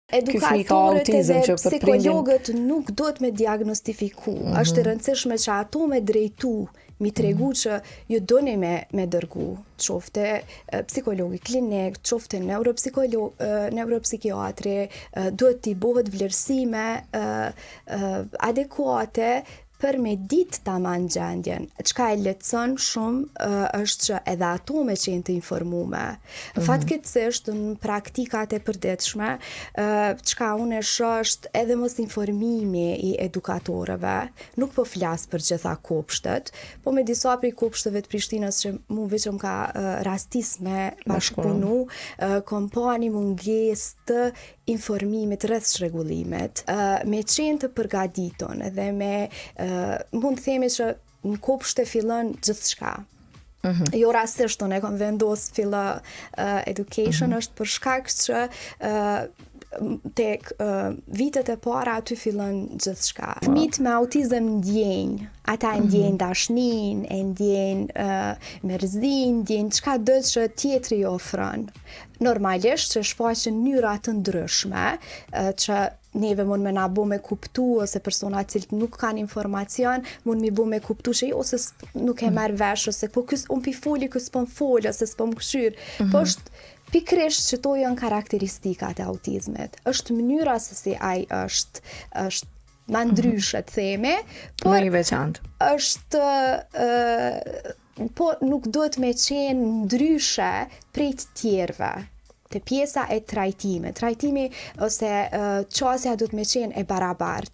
Edukatorët edhe psikologët nuk do të me diagnostifiku. Është e rëndësishme që ato me drejtu, mi tregu që ju doni me dërgu, qofte psikologi klinik, qofte neuropsikiatri, duhet t'i bëhet vlerësime adekuate për me ditë taman gjendjen. Çka e lehtëson shumë është që edhe ato me qenë të informume. Fatkeqësisht në praktikat e përditshme, çka unë e shoh është edhe mos informimi i edukatorëve. Nuk po flas për gjitha kopshtet, po me disa prej kopshteve të Prishtinës që mu veçëm ka rastis me bashkëpunu, kom pa një mungesë të informimit rreth çrregullimit, me qenë të përgatitur edhe me mund të themi që në kopshte fillon gjithçka. Jo rastisht unë e kam vendos filla education është për shkak që tek vitet e para aty fillon gjithçka. Fëmijët me autizëm ndjejnë, ata ndjejnë dashnin, e ndjejnë mërzinë, ndjejnë çka do që tjetri i ofron. Normalisht që shfaqen mënyra të ndryshme që neve mund me na bo me kuptu ose persona cilët nuk kanë informacion mund mi bo me kuptu që ose nuk e merr vesh ose po unë pi foli kës po m'fol ose s'po m'këshyr. Po është pikrisht që to janë karakteristikat e autizmit. Është mënyra se si ai është ma ndryshe të themi, por më i veçantë. Është po nuk duhet me qenë ndryshe prej të tjerëve. Te pjesa e trajtimi ose qasja duhet me qenë e barabartë.